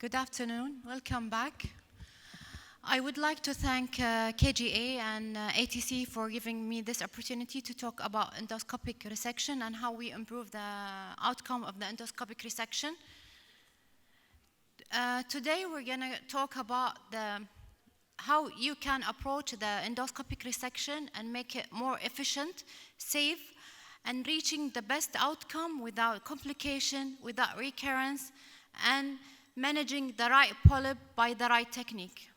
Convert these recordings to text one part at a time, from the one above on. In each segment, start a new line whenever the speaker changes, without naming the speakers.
Good afternoon. Welcome back. I would like to thank KGA and ATC for giving me this opportunity to talk about endoscopic resection and how we improve the outcome of the endoscopic resection. Today we're going to talk about how you can approach the endoscopic resection and make it more efficient, safe, and reaching the best outcome without complication, without recurrence, and managing the right polyp by the right technique.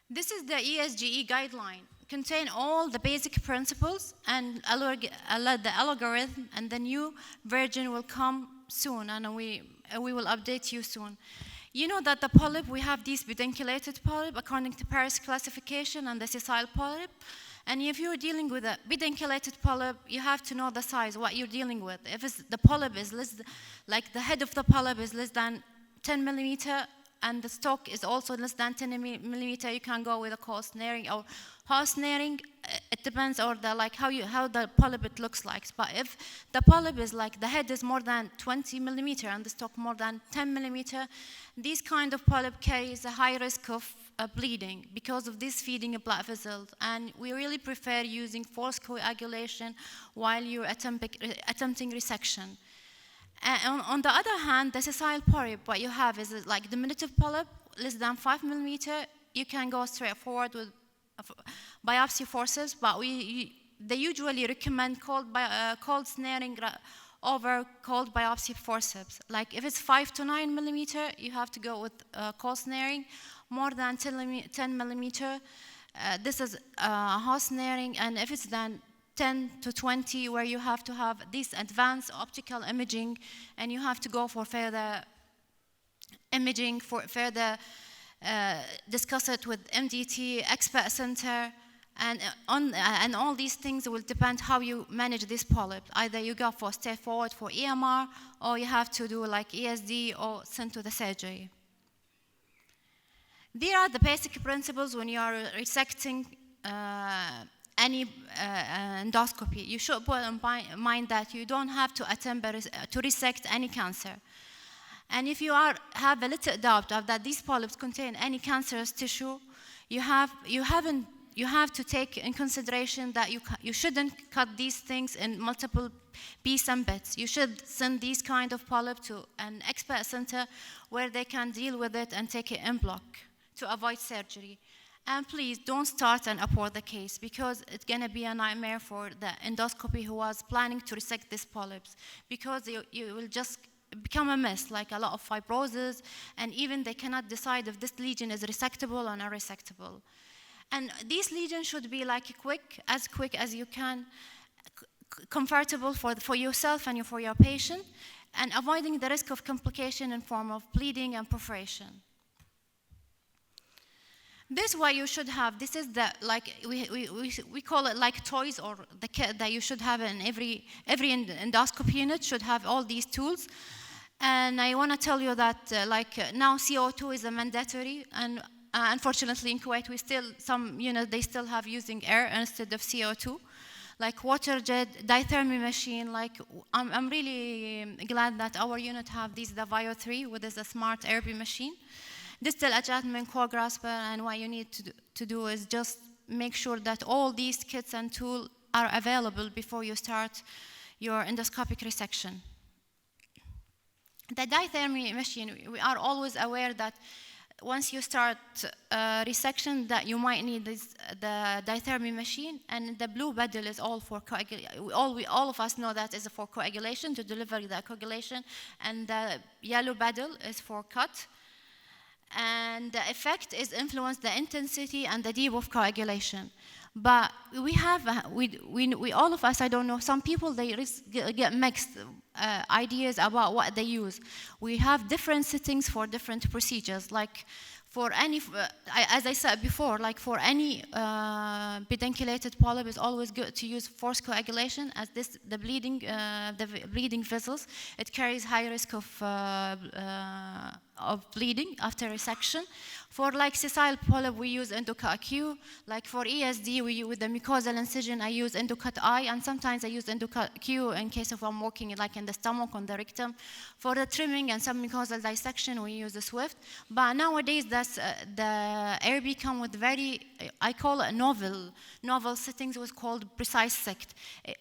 This is the ESGE guideline. Contain all the basic principles and the algorithm, and the new version will come soon, and we will update you soon. You know that the polyp, we have these pedunculated polyp according to Paris classification and the sessile polyp. And if you're dealing with a pedunculated polyp, you have to know the size, what you're dealing with. If the polyp is like the head of the polyp is less than 10 millimeter, and the stalk is also less than 10 millimeter, you can go with a cold snaring or hot snaring. It depends on how the polyp it looks like. But if the polyp is like the head is more than 20 millimeter and the stalk more than 10 millimeter, these kind of polyp carries a high risk of bleeding because of this feeding a blood vessel. And we really prefer using forced coagulation while you're attempting resection. And on the other hand, the sessile polyp, what you have is like diminutive polyp, less than 5 millimeter. You can go straight forward with biopsy forceps, but they usually recommend cold snaring over cold biopsy forceps. Like if it's 5 to 9 millimeter, you have to go with cold snaring. More than 10 millimeter, this is hot snaring, and if it's then 10 to 20, where you have to have this advanced optical imaging, and you have to go for further imaging, for further discuss it with MDT, expert center, and all these things will depend how you manage this polyp. Either you go for straightforward for EMR, or you have to do like ESD or send to the surgery. These are the basic principles when you are resecting any endoscopy. You should put in mind that you don't have to attempt to resect any cancer. And if you have a little doubt of that these polyps contain any cancerous tissue, you have to take in consideration that you shouldn't cut these things in multiple pieces and bits. You should send these kind of polyp to an expert center where they can deal with it and take it en bloc to avoid surgery. And please don't start and abort the case, because it's going to be a nightmare for the endoscopy who was planning to resect these polyps, because you will just become a mess, like a lot of fibrosis, and even they cannot decide if this lesion is resectable or not resectable. And these lesions should be like quick as you can, comfortable for yourself and for your patient, and avoiding the risk of complication in form of bleeding and perforation. This is what you should have. This is we call it like toys, or the kit that you should have in every endoscopy unit should have all these tools. And I want to tell you that now CO2 is a mandatory, and unfortunately in Kuwait some units they still have using air instead of CO2, like water jet, dithermy machine. Like I'm really glad that our unit have the Vio 3, which is a smart airby machine. Distal adjustment, core grasper, and what you need to do is just make sure that all these kits and tools are available before you start your endoscopic resection. The dithermy machine, we are always aware that once you start resection that you might need the dithermy machine, and the blue paddle is all for coagulation. All of us know that is for coagulation, to deliver the coagulation, and the yellow paddle is for cut. And the effect is influence the intensity and the depth of coagulation. But we all of us, I don't know, some people they get mixed ideas about what they use. We have different settings for different procedures. Like for any, as I said before, like for any pedunculated polyp, it's always good to use forced coagulation, as the bleeding vessels, it carries high risk of bleeding after resection. For like sessile polyp, we use endocut Q. Like for ESD, with the mucosal incision, I use endocut I, and sometimes I use endocut Q in case of I'm working like in the stomach, on the rectum. For the trimming and submucosal dissection, we use the Swift. But nowadays, the ARB come with very, I call it novel settings, was called precise sect,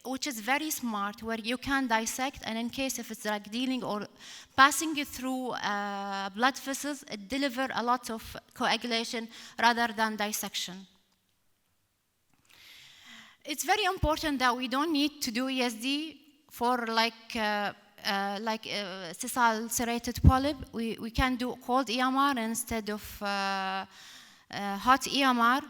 which is very smart, where you can dissect, and in case if it's like dealing or passing it through blood vessels, it deliver a lot of coagulation rather than dissection. It's very important that we don't need to do ESD for sessile serrated polyp. We can do cold EMR instead of hot EMR.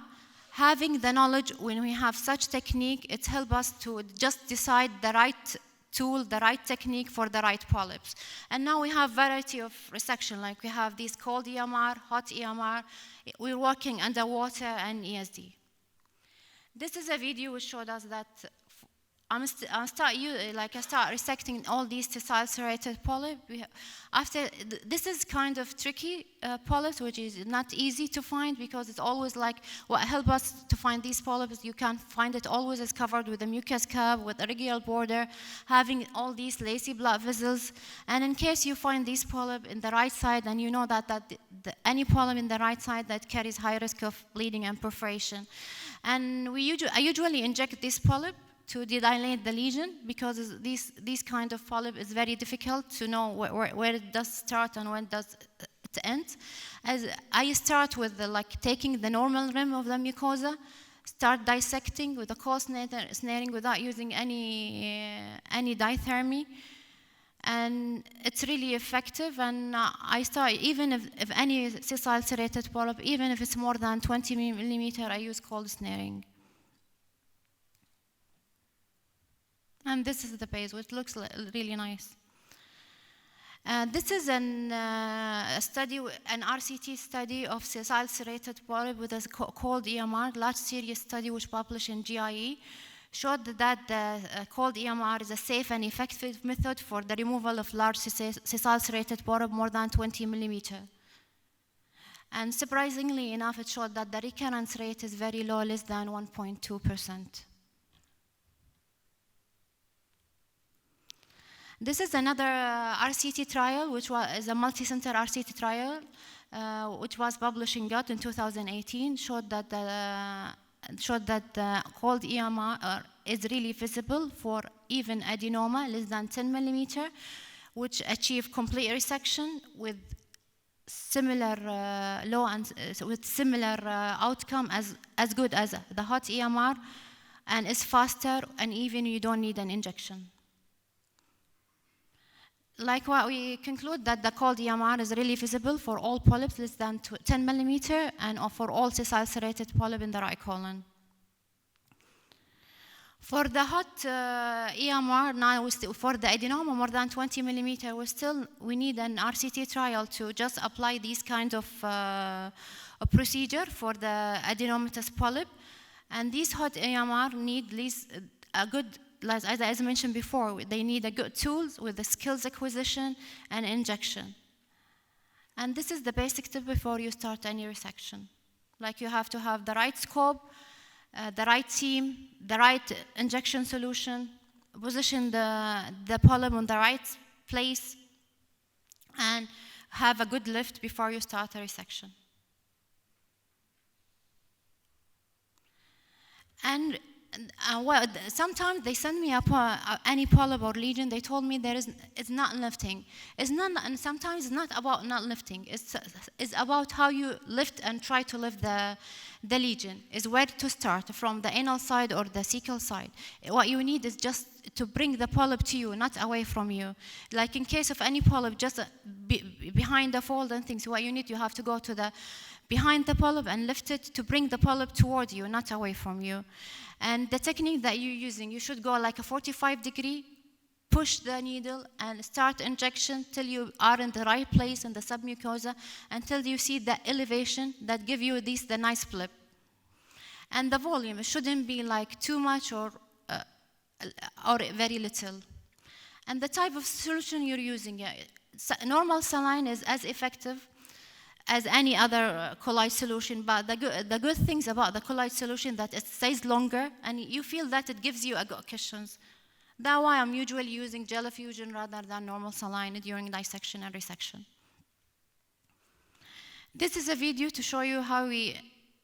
Having the knowledge when we have such technique, it helps us to just decide the right tool, the right technique for the right polyps. And now we have variety of resection, like we have these cold EMR, hot EMR, we're working underwater, and ESD. This is a video which showed us that I start resecting all these sessile serrated polyps. This is kind of tricky polyps, which is not easy to find, because it's always like what helps us to find these polyps. You can find it always is covered with a mucus cap, with a radial border, having all these lacy blood vessels. And in case you find this polyp in the right side, and you know that any polyp in the right side that carries high risk of bleeding and perforation. And I usually inject this polyp to dilate the lesion, because these kind of polyp is very difficult to know where it does start and when does it end. As I start with taking the normal rim of the mucosa, start dissecting with a cold snaring without using any dithermy, and it's really effective. And I start, even if any sessile serrated polyp, even if it's more than 20 millimeter, I use cold snaring. And this is the base, which looks really nice. This is an RCT study of sessile serrated polyp with a cold EMR, large series study which published in GIE, showed that the cold EMR is a safe and effective method for the removal of large sessile serrated polyp more than 20 millimeter. And surprisingly enough, it showed that the recurrence rate is very low, less than 1.2%. This is another RCT trial, which is a multi-center RCT trial, which was published in GUT in 2018, showed that the cold EMR is really visible for even adenoma less than 10 millimeter, which achieve complete resection with similar outcome as good as the hot EMR, and is faster, and even you don't need an injection. Like what we conclude that the cold EMR is really visible for all polyps less than 10 millimeter, and for all sessile serrated polyp in the right colon. For the hot EMR, now for the adenoma more than 20 millimeter, we need an RCT trial to just apply these kind of a procedure for the adenomatous polyp. And these hot EMR need at least a good, as I mentioned before, they need a good tools with the skills acquisition and injection. And this is the basic tip before you start any resection. Like, you have to have the right scope, the right team, the right injection solution, position the polyp on the right place, and have a good lift before you start a resection. And sometimes they send me any polyp or lesion. They told me it's not lifting. And sometimes it's not about not lifting. It's about how you lift and try to lift the lesion. Is where to start, from the anal side or the cecal side. What you need is just to bring the polyp to you, not away from you. Like in case of any polyp, just behind the fold and things. What you need, you have to go to behind the polyp and lift it to bring the polyp toward you, not away from you. And the technique that you're using, you should go like a 45-degree, push the needle and start injection till you are in the right place in the submucosa, until you see the elevation that give you the nice flip. And the volume, it shouldn't be like too much or very little. And the type of solution you're using, normal saline is as effective as any other colloid solution, but the good things about the colloid solution that it stays longer and you feel that it gives you a good cushions. That's why I'm usually using gel fusion rather than normal saline during dissection and resection. This is a video to show you how we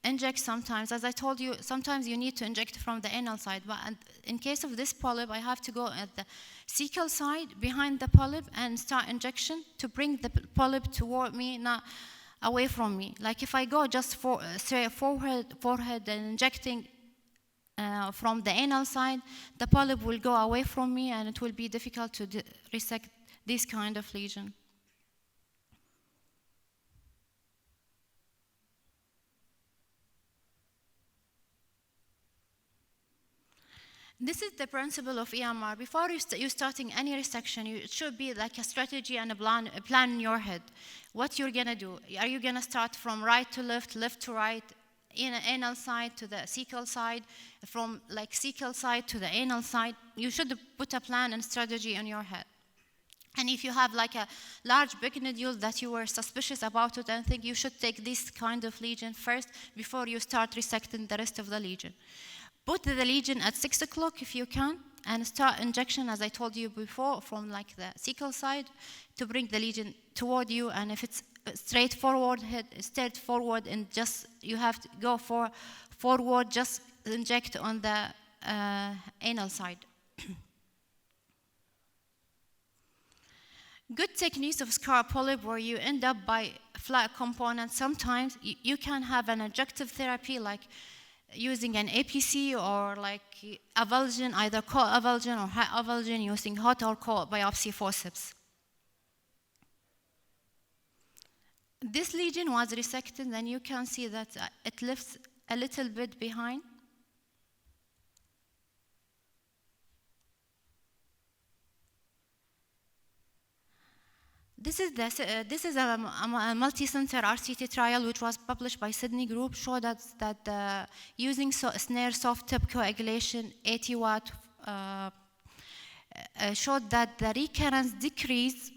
inject sometimes. As I told you, sometimes you need to inject from the anal side, but in case of this polyp, I have to go at the cecal side behind the polyp and start injection to bring the polyp toward me, not away from me. Like if I go just straight forehead and injecting from the anal side, the polyp will go away from me and it will be difficult to resect this kind of lesion. This is the principle of EMR. Before you starting any resection, it should be like a strategy and a plan in your head. What you're gonna do? Are you gonna start from right to left, left to right, anal side to the cecal side, from like cecal side to the anal side? You should put a plan and strategy in your head. And if you have like a large big nodule that you were suspicious about it and think you should take this kind of lesion first before you start resecting the rest of the lesion. Put the lesion at 6 o'clock if you can, and start injection, as I told you before, from like the cecal side to bring the lesion toward you. And if it's straightforward, straight forward, and just you have to go forward, just inject on the anal side. Good techniques of scar polyp where you end up by flat components. Sometimes you can have an adjunctive therapy like using an APC or like avulsion, either cold avulsion or hot avulsion, using hot or cold biopsy forceps. This lesion was resected and you can see that it lifts a little bit behind. This is a multi-center RCT trial which was published by Sydney Group, showed that using snare soft tip coagulation 80 watt showed that the recurrence decreased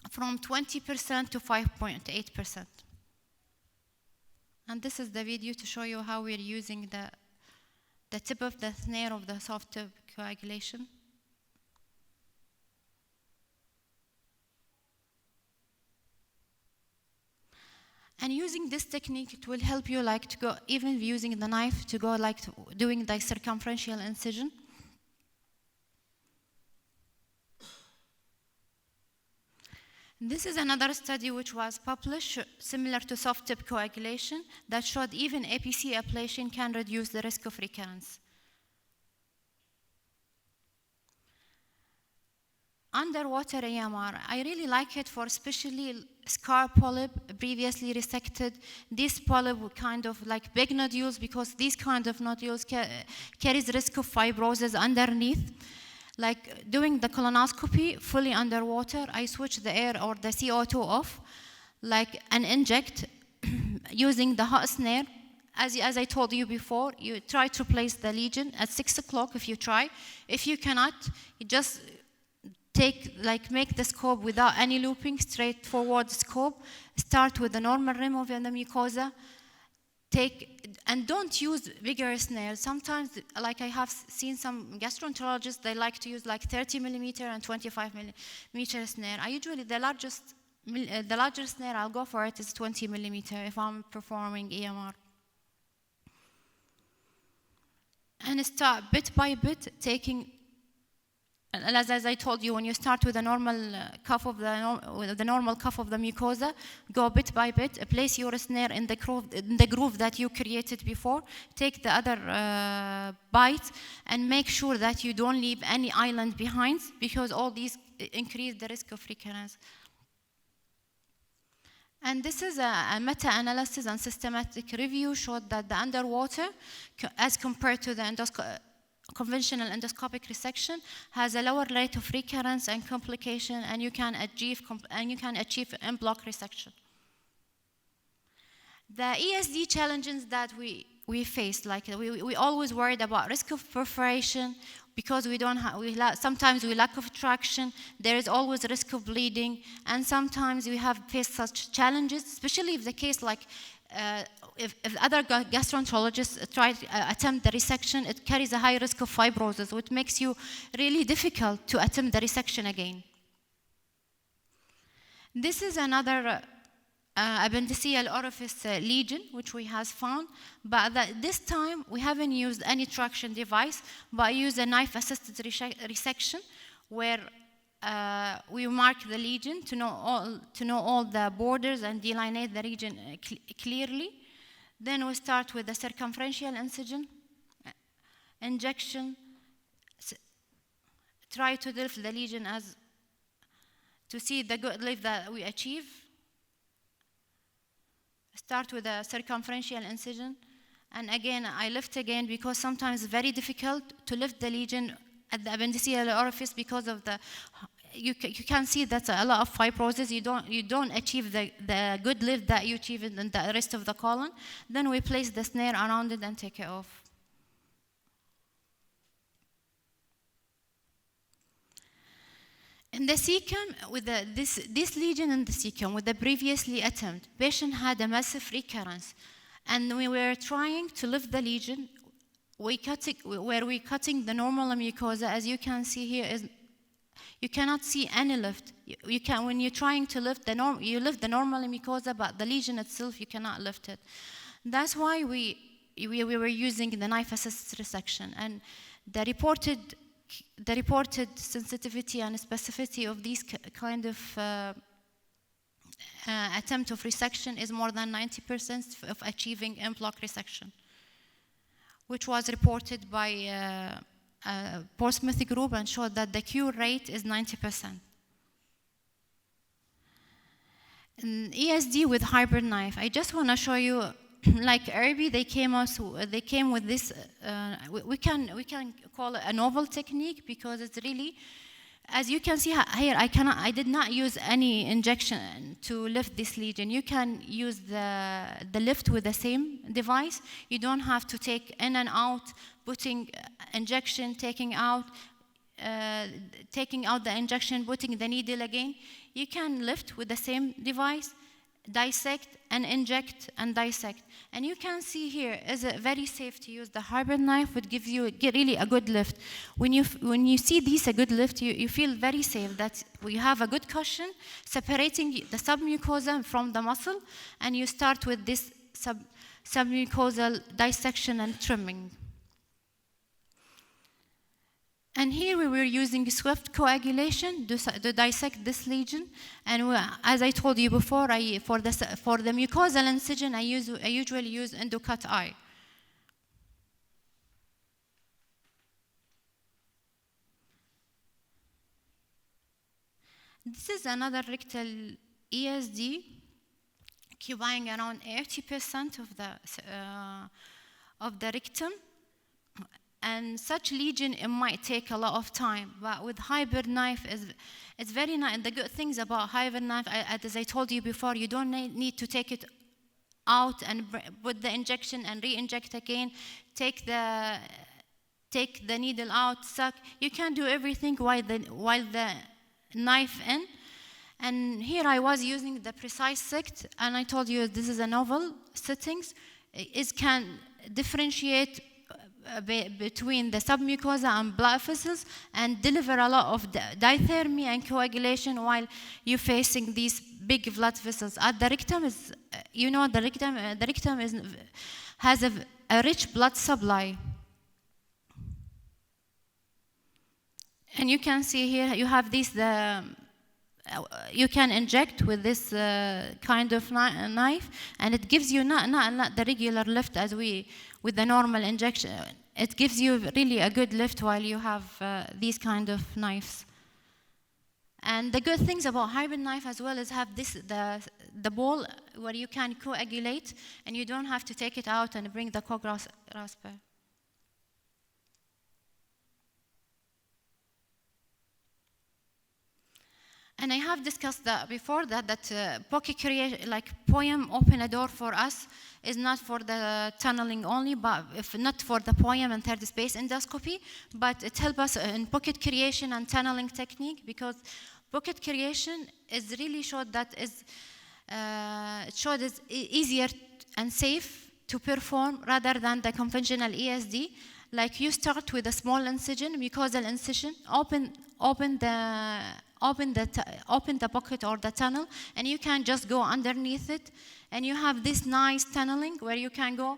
from 20% to 5.8%. And this is the video to show you how we're using the tip of the snare of the soft tip coagulation. And using this technique, it will help you like to go, even using the knife, to go like doing the circumferential incision. This is another study which was published, similar to soft tip coagulation, that showed even APC ablation can reduce the risk of recurrence. Underwater EMR, I really like it for especially scar polyp, previously resected. This polyp would kind of like big nodules, because these kind of nodules carries risk of fibrosis underneath. Like doing the colonoscopy fully underwater, I switch the air or the CO2 off, like and inject using the hot snare. As I told you before, you try to place the lesion at 6 o'clock if you try. If you cannot, you just make the scope without any looping, straightforward scope. Start with the normal rim of the mucosa. And don't use bigger snares. Sometimes, like I have seen some gastroenterologists, they like to use like 30 millimeter and 25 millimeter snare. I usually, the largest snare I'll go for it is 20 millimeter if I'm performing EMR. And start bit by bit taking. As I told you, when you start with the normal cuff of the mucosa, go bit by bit. Place your snare in the groove that you created before. Take the other bite and make sure that you don't leave any island behind, because all these increase the risk of recurrence. And this is a meta-analysis and systematic review showed that the underwater, as compared to the conventional endoscopic resection, has a lower rate of recurrence and complication, and you can achieve en bloc resection. The ESD challenges that we we face. Like we always worried about risk of perforation because we don't have, sometimes we lack of traction. There is always a risk of bleeding, and sometimes we have faced such challenges, especially if the case like if other gastroenterologists attempt the resection, it carries a high risk of fibrosis, which makes you really difficult to attempt the resection again. This is another appendiceal orifice lesion, which we have found, but this time we haven't used any traction device, but I used a knife-assisted resection, where we mark the lesion to know all the borders and delineate the region clearly. Then we start with the circumferential incision, injection, try to lift the lesion to see the good lift that we achieve. Start with a circumferential incision, and again I lift again because sometimes it's very difficult to lift the lesion at the appendiceal orifice because of you can see that's a lot of fibrosis. You don't achieve the good lift that you achieve in the rest of the colon. Then we place the snare around it and take it off. In the cecum, with this lesion in the cecum, with the previously attempt, patient had a massive recurrence, and we were trying to lift the lesion. We're cutting the normal mucosa. As you can see here, you cannot see any lift. When you're trying to lift you lift the normal mucosa, but the lesion itself you cannot lift it. That's why we were using the knife-assisted resection, and the reported sensitivity and specificity of these kind of attempt of resection is more than 90% of achieving en-bloc resection, which was reported by a Portsmouth group and showed that the cure rate is 90%. In ESD with hybrid knife, I just want to show you, like Irby, they came with this. We can call it a novel technique because it's really, as you can see here, I did not use any injection to lift this lesion. You can use the lift with the same device. You don't have to take in and out, putting injection, taking out the injection, putting the needle again. You can lift with the same device, dissect and inject and dissect. And you can see here, is it very safe to use the hybrid knife, would give you really a good lift. When you see this a good lift, you feel very safe that we have a good cushion separating the submucosa from the muscle, and you start with this submucosal dissection and trimming. And here we were using swift coagulation to dissect this lesion. And as I told you before, for the mucosal incision, I usually use endocut eye. This is another rectal ESD, occupying around 80% of the rectum. And such lesion, it might take a lot of time, but with hybrid knife, it's very nice. And the good things about hybrid knife, as I told you before, you don't need to take it out and put the injection and re-inject again, take the needle out, suck. You can do everything while the knife in. And here I was using the precise sect, and I told you this is a novel settings. It can differentiate between the submucosa and blood vessels and deliver a lot of dithermy and coagulation while you're facing these big blood vessels. At the rectum is, the rectum has a rich blood supply. And you can see here, you have this, you can inject with this kind of knife, and it gives you not the regular lift as with the normal injection. It gives you really a good lift while you have these kind of knives. And the good things about hybrid knife as well is have the ball where you can coagulate, and you don't have to take it out and bring the co-grasper. And I have discussed that before, that pocket creation, like POEM open a door for us, is not for the tunneling only, but if not for the POEM and third space endoscopy, but it helps us in pocket creation and tunneling technique, because pocket creation is really showed that is easier and safe to perform rather than the conventional ESD. Like you start with a small incision, mucosal incision, open the pocket or the tunnel, and you can just go underneath it, and you have this nice tunneling where you can go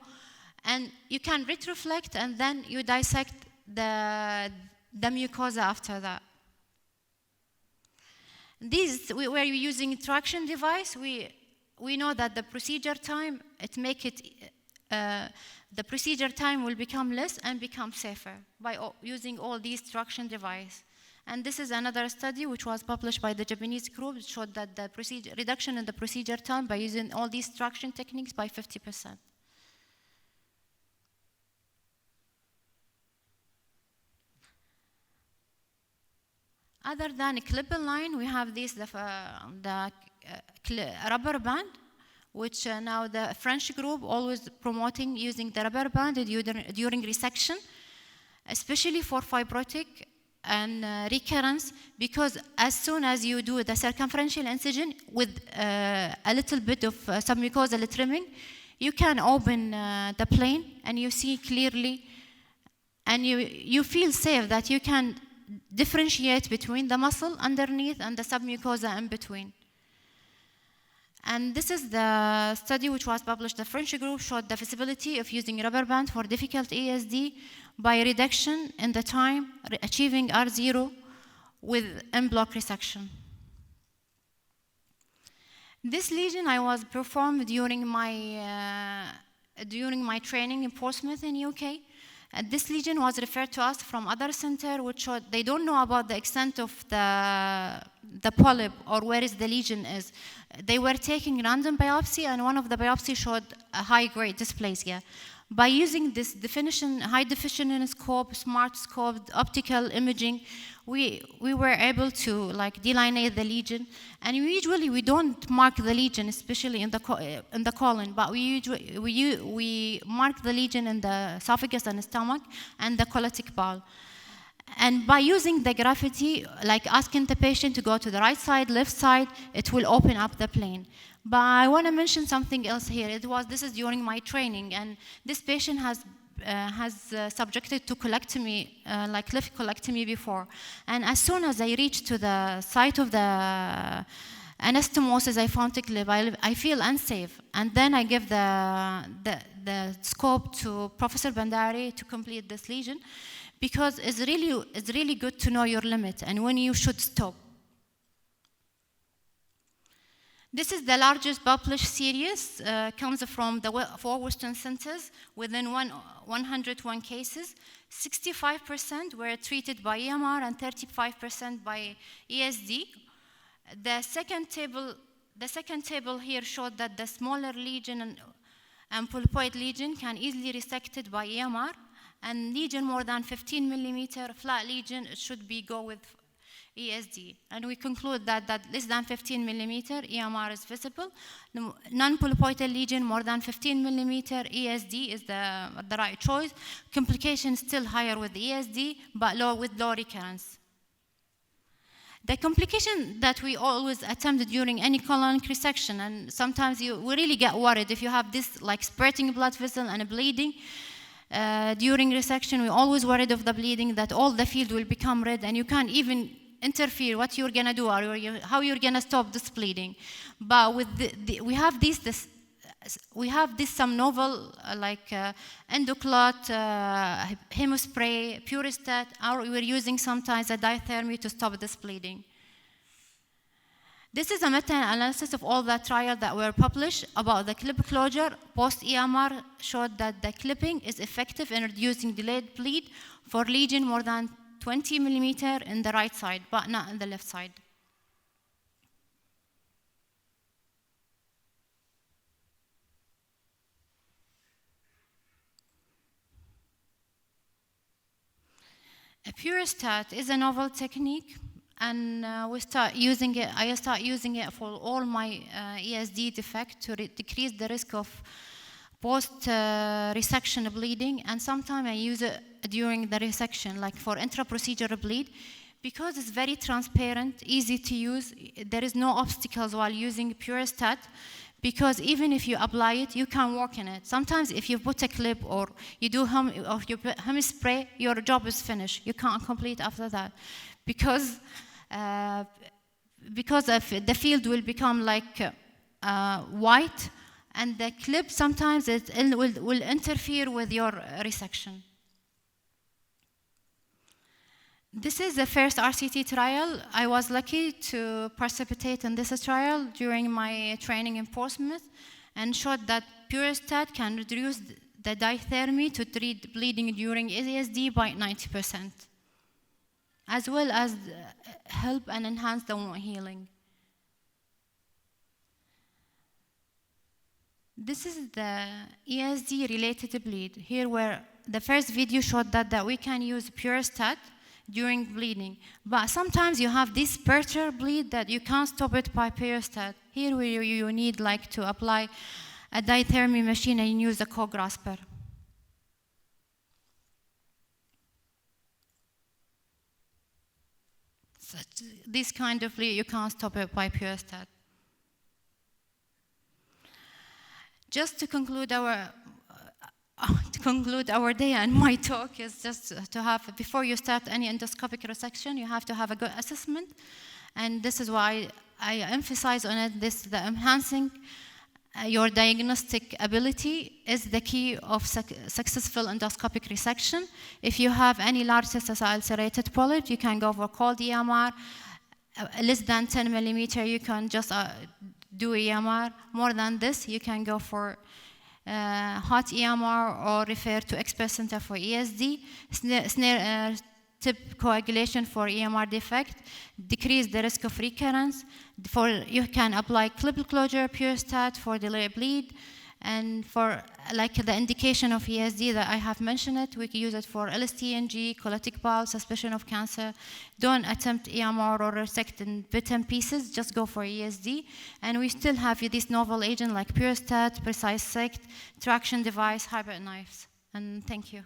and you can retroflect, and then you dissect the mucosa after that. Where you're using traction device, we know that the procedure time, the procedure time will become less and become safer by using all these traction device. And this is another study which was published by the Japanese group. It showed that the reduction in the procedure time by using all these traction techniques by 50%. Other than a clip-in line, we have this rubber band, which now the French group always promoting using the rubber band during resection, especially for fibrotic and recurrence, because as soon as you do the circumferential incision with a little bit of submucosal trimming, you can open the plane and you see clearly, and you feel safe that you can differentiate between the muscle underneath and the submucosa in between. And this is the study which was published. The French group showed the feasibility of using rubber band for difficult ESD by reduction in the time achieving R0 with en-bloc resection. This lesion I was performed during my training in Portsmouth in UK. This lesion was referred to us from other center, which showed they don't know about the extent of the polyp or where is the lesion is. They were taking random biopsy, and one of the biopsy showed a high-grade dysplasia. By using this high definition scope, smart scope, optical imaging, we were able to delineate the lesion. And usually we don't mark the lesion, especially in the colon, but we mark the lesion in the esophagus and stomach and the colitic bowel. And by using the graffiti, like asking the patient to go to the right side, left side, it will open up the plane. But I want to mention something else here. This is during my training, and this patient has subjected to colectomy, like left colectomy before. And as soon as I reached to the site of the anastomosis, I found a clip. I feel unsafe, and then I give the scope to Professor Bandari to complete this lesion, because it's really good to know your limit and when you should stop. This is the largest published series, comes from the 4 Western centers within 101 cases. 65% were treated by EMR and 35% by ESD. The second table here showed that the smaller lesion and polypoid lesion can easily resected by EMR, and lesion more than 15 millimeter flat lesion should go with ESD. And we conclude that less than 15 millimeter EMR is visible. Non-polypoidal lesion more than 15 millimeter ESD is the right choice. Complication still higher with ESD, but with low recurrence. The complication that we always attempt during any colonic resection, and sometimes we really get worried if you have this like spurting blood vessel and bleeding. During resection, we're always worried of the bleeding, that all the field will become red and you can't even interfere what you're gonna do or how you're gonna stop this bleeding. But with we have this some novel endoclot, hemospray, Puristat, or we're using sometimes a diathermy to stop this bleeding. This is a meta-analysis of all the trials that were published about the clip closure. Post-EMR showed that the clipping is effective in reducing delayed bleed for lesion more than 20 millimeter in the right side, but not in the left side. A Puristat is a novel technique, and we start using it. I start using it for all my ESD defect to decrease the risk of post-resection bleeding, and sometimes I use it during the resection, like for intra-procedural bleed, because it's very transparent, easy to use. There is no obstacles while using Purestat, because even if you apply it, you can work in it. Sometimes if you put a clip or you do hemi spray, your job is finished. You can't complete after that, because the field will become like white, and the clip sometimes will interfere with your resection. This is the first RCT trial. I was lucky to participate in this trial during my training in Portsmouth, and showed that Purestat can reduce the dithermy to treat bleeding during ESD by 90%, as well as help and enhance the wound healing. This is the ESD related bleed. Here where the first video showed that we can use Purestat during bleeding. But sometimes you have this spurter bleed that you can't stop it by Purestat. Here where you need like to apply a dithermy machine and use a co-grasper. This kind of bleed, you can't stop it by Purestat. Just to conclude our day, and my talk is just to have, before you start any endoscopic resection, you have to have a good assessment. And this is why I emphasize on it, the enhancing your diagnostic ability is the key of successful endoscopic resection. If you have any large cystic ulcerated polyp, you can go for cold EMR. Less than 10 millimeter, you can just do EMR. More than this, you can go for hot EMR or refer to expert center for ESD. Snare tip coagulation for EMR defect, decrease the risk of recurrence. You can apply clip closure, Purestat for delayed bleed, and for like the indication of ESD that I have mentioned it, we can use it for LSTNG, colitic bowel, suspicion of cancer. Don't attempt EMR or resect in bits and pieces, just go for ESD. And we still have this novel agent like Purestat, Precise Sect, traction device, hybrid knives. And thank you.